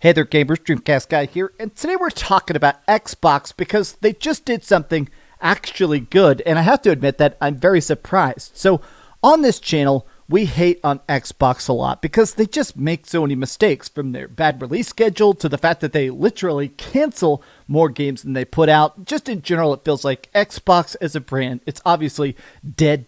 Hey there gamers, DreamcastGuy here, and today we're talking about Xbox because they just did something actually good, and I have to admit that I'm very surprised. So on this channel, we hate on Xbox a lot because they just make so many mistakes, from their bad release schedule to the fact that they literally cancel more games than they put out. Just in general, it feels like Xbox as a brand, it's obviously dead.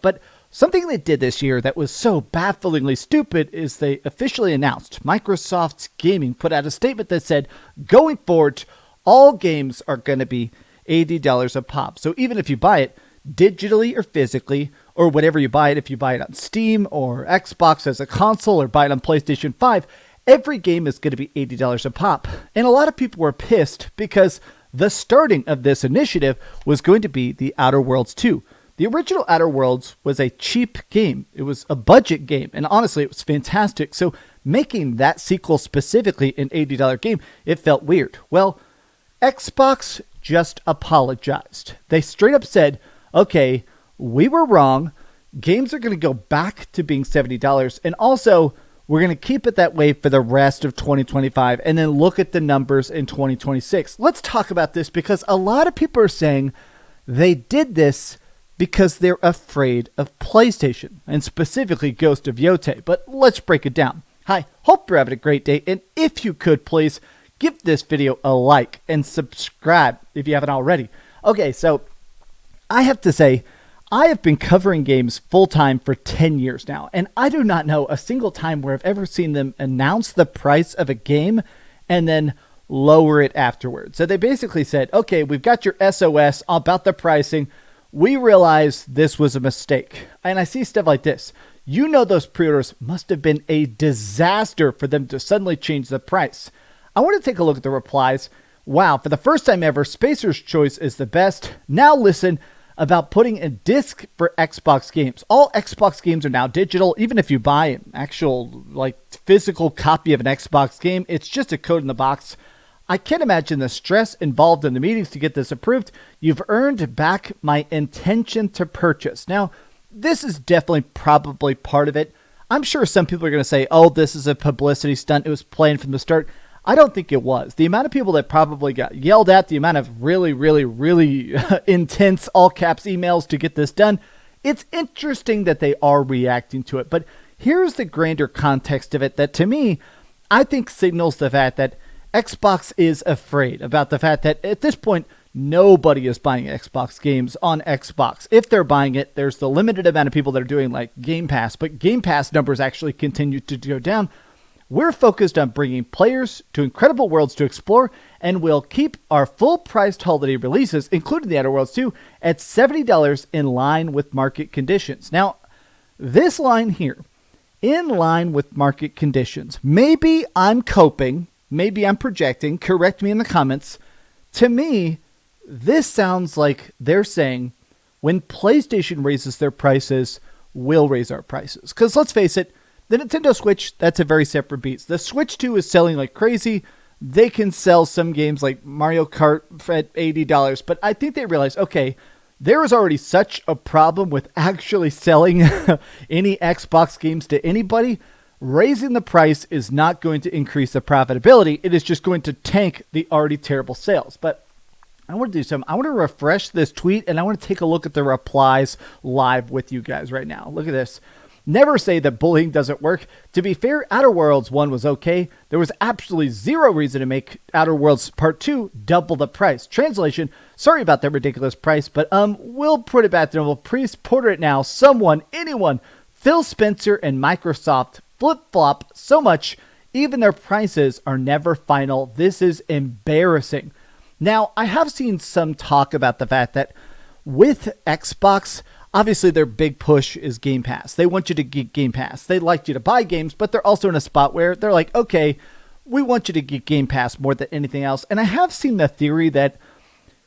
But something they did this year that was so bafflingly stupid is they officially announced, Microsoft's Gaming put out a statement that said, going forward, all games are going to be $80 a pop. So even if you buy it digitally or physically, or whatever you buy it, if you buy it on Steam or Xbox as a console or buy it on PlayStation 5, every game is going to be $80 a pop. And a lot of people were pissed because the starting of this initiative was going to be The Outer Worlds 2. The original Outer Worlds was a cheap game. It was a budget game, and honestly, it was fantastic. So making that sequel specifically an $80 game, it felt weird. Well, Xbox just apologized. They straight up said, okay, we were wrong. Games are going to go back to being $70, and also we're going to keep it that way for the rest of 2025, and then look at the numbers in 2026. Let's talk about this because a lot of people are saying they did this because they're afraid of PlayStation, and specifically Ghost of Yotei. But let's break it down. Hi, hope you're having a great day, and if you could, please give this video a like and subscribe if you haven't already. Okay, so I have to say, I have been covering games full-time for 10 years now, and I do not know a single time where I've ever seen them announce the price of a game and then lower it afterwards. So they basically said, okay, we've got your SOS about the pricing. We realized this was a mistake. And I see stuff like this. You know those pre-orders must have been a disaster for them to suddenly change the price. I want to take a look at the replies. Wow, for the first time ever, Spacer's Choice is the best. Now listen about putting a disc for Xbox games. All Xbox games are now digital. Even if you buy an actual physical copy of an Xbox game, it's just a code in the box. I can't imagine the stress involved in the meetings to get this approved. You've earned back my intention to purchase. Now, this is definitely probably part of it. I'm sure some people are going to say, oh, this is a publicity stunt. It was planned from the start. I don't think it was. The amount of people that probably got yelled at, the amount of really intense all caps emails to get this done, it's interesting that they are reacting to it. But here's the grander context of it that, to me, I think signals the fact that Xbox is afraid about the fact that at this point, nobody is buying Xbox games on Xbox. If they're buying it, there's the limited amount of people that are doing like Game Pass, but Game Pass numbers actually continue to go down. We're focused on bringing players to incredible worlds to explore, and we'll keep our full-priced holiday releases, including The Outer Worlds 2, at $70 in line with market conditions. Now, this line here, in line with market conditions, maybe I'm coping, maybe I'm projecting, correct me in the comments. To me, this sounds like they're saying when PlayStation raises their prices, we'll raise our prices. Because let's face it, the Nintendo Switch, that's a very separate beast. The Switch 2 is selling like crazy. They can sell some games like Mario Kart at $80, but I think they realize, okay, there is already such a problem with actually selling any Xbox games to anybody. Raising the price is not going to increase the profitability. It is just going to tank the already terrible sales. But I want to do something. I want to refresh this tweet, and I want to take a look at the replies live with you guys right now. Look at this. Never say that bullying doesn't work. To be fair, Outer Worlds 1 was okay. There was absolutely zero reason to make Outer Worlds Part 2 double the price. Translation, sorry about that ridiculous price, but we'll put it back there. We'll pre-order it now. Someone, anyone, Phil Spencer and Microsoft flip-flop so much, even their prices are never final. This is embarrassing. Now, I have seen some talk about the fact that with Xbox, obviously their big push is Game Pass. They want you to get Game Pass. They like you to buy games, but they're also in a spot where they're like, okay, we want you to get Game Pass more than anything else. And I have seen the theory that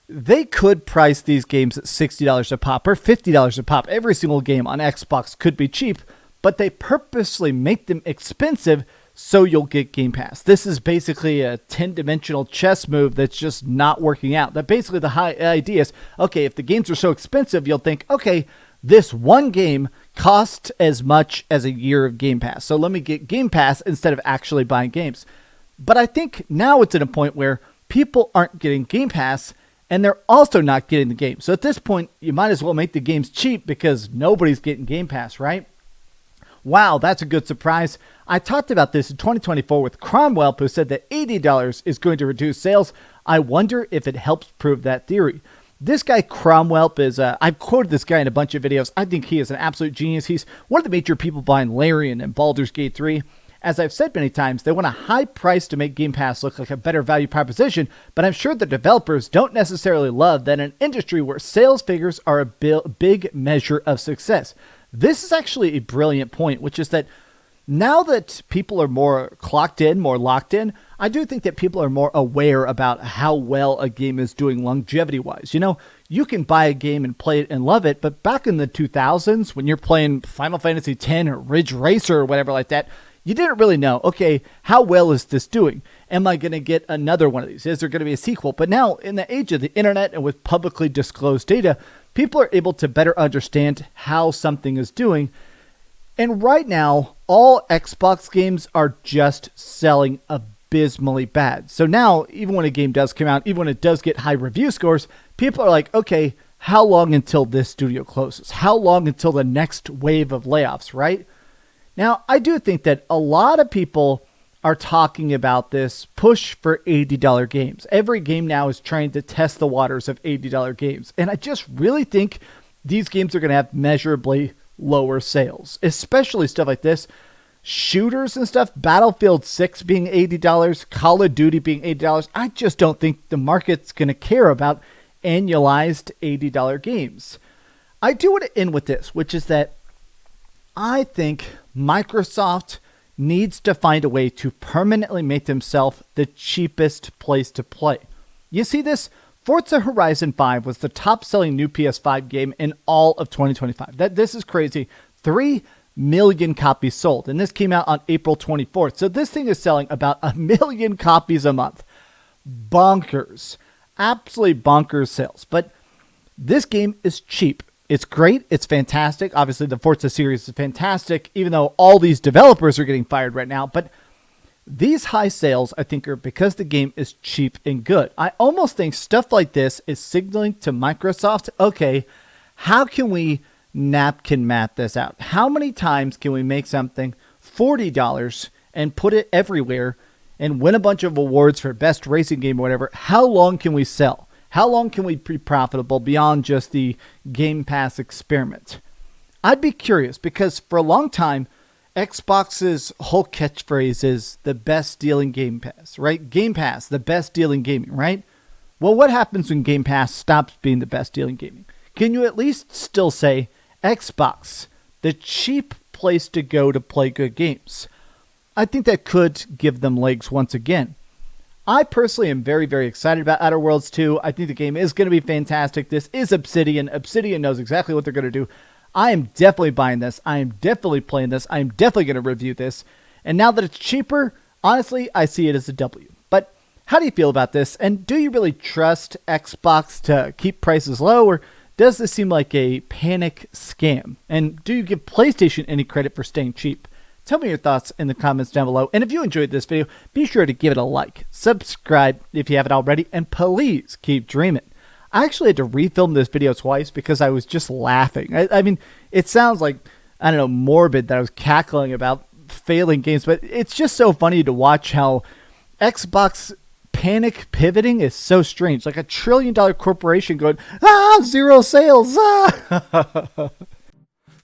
they could price these games at $60 a pop or $50 a pop. Every single game on Xbox could be cheap, but they purposely make them expensive so you'll get Game Pass. This is basically a 10-dimensional chess move that's just not working out. That basically the idea is, okay, if the games are so expensive, you'll think, okay, this one game costs as much as a year of Game Pass. So let me get Game Pass instead of actually buying games. But I think now it's at a point where people aren't getting Game Pass and they're also not getting the game. So at this point, you might as well make the games cheap because nobody's getting Game Pass, right? Wow, that's a good surprise. I talked about this in 2024 with Cromwell, who said that $80 is going to reduce sales. I wonder if it helps prove that theory. This guy Cromwell is, I've quoted this guy in a bunch of videos. I think he is an absolute genius. He's one of the major people behind Larian and Baldur's Gate 3. As I've said many times, they want a high price to make Game Pass look like a better value proposition, but I'm sure the developers don't necessarily love that in an industry where sales figures are a big measure of success. This is actually a brilliant point, which is that now that people are more clocked in, more locked in, I do think that people are more aware about how well a game is doing longevity-wise. You know, you can buy a game and play it and love it, but back in the 2000s, when you're playing Final Fantasy X or Ridge Racer or whatever like that, you didn't really know, okay, how well is this doing? Am I going to get another one of these? Is there going to be a sequel? But now, in the age of the internet and with publicly disclosed data, people are able to better understand how something is doing. And right now, all Xbox games are just selling abysmally bad. So now, even when a game does come out, even when it does get high review scores, people are like, okay, how long until this studio closes? How long until the next wave of layoffs, right? Now, I do think that a lot of people are talking about this push for $80 games. Every game now is trying to test the waters of $80 games. And I just really think these games are going to have measurably lower sales, especially stuff like this. Shooters and stuff, Battlefield 6 being $80, Call of Duty being $80. I just don't think the market's going to care about annualized $80 games. I do want to end with this, which is that I think Microsoft needs to find a way to permanently make themselves the cheapest place to play. You see this? Forza Horizon 5 was the top-selling new PS5 game in all of 2025. This is crazy. 3 million copies sold, and this came out on April 24th. So this thing is selling about 1 million copies a month. Bonkers. Absolutely bonkers sales. But this game is cheap. It's great. It's fantastic. Obviously, the Forza series is fantastic, even though all these developers are getting fired right now. But these high sales, I think, are because the game is cheap and good. I almost think stuff like this is signaling to Microsoft, okay, how can we napkin math this out? How many times can we make something $40 and put it everywhere and win a bunch of awards for best racing game or whatever? How long can we sell? How long can we be profitable beyond just the Game Pass experiment? I'd be curious because for a long time, Xbox's whole catchphrase is the best deal in Game Pass, right? Game Pass, the best deal in gaming, right? Well, what happens when Game Pass stops being the best deal in gaming? Can you at least still say Xbox, the cheap place to go to play good games? I think that could give them legs once again. I personally am very, very excited about Outer Worlds 2. I think the game is going to be fantastic. This is Obsidian. Obsidian knows exactly what they're going to do. I am definitely buying this. I am definitely playing this. I am definitely going to review this. And now that it's cheaper, honestly, I see it as a W. But how do you feel about this? And do you really trust Xbox to keep prices low? Or does this seem like a panic scam? And do you give PlayStation any credit for staying cheap? Tell me your thoughts in the comments down below. And if you enjoyed this video, be sure to give it a like, subscribe if you haven't already, and please keep dreaming. I actually had to refilm this video twice because I was just laughing. I mean, it sounds like, I don't know, morbid that I was cackling about failing games, but it's just so funny to watch how Xbox panic pivoting is so strange. Like $1 trillion corporation going, zero sales.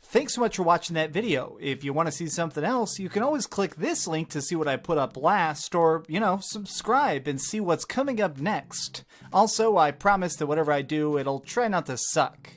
Thanks so much for watching that video. If you want to see something else, you can always click this link to see what I put up last, or, subscribe and see what's coming up next. Also, I promise that whatever I do, it'll try not to suck.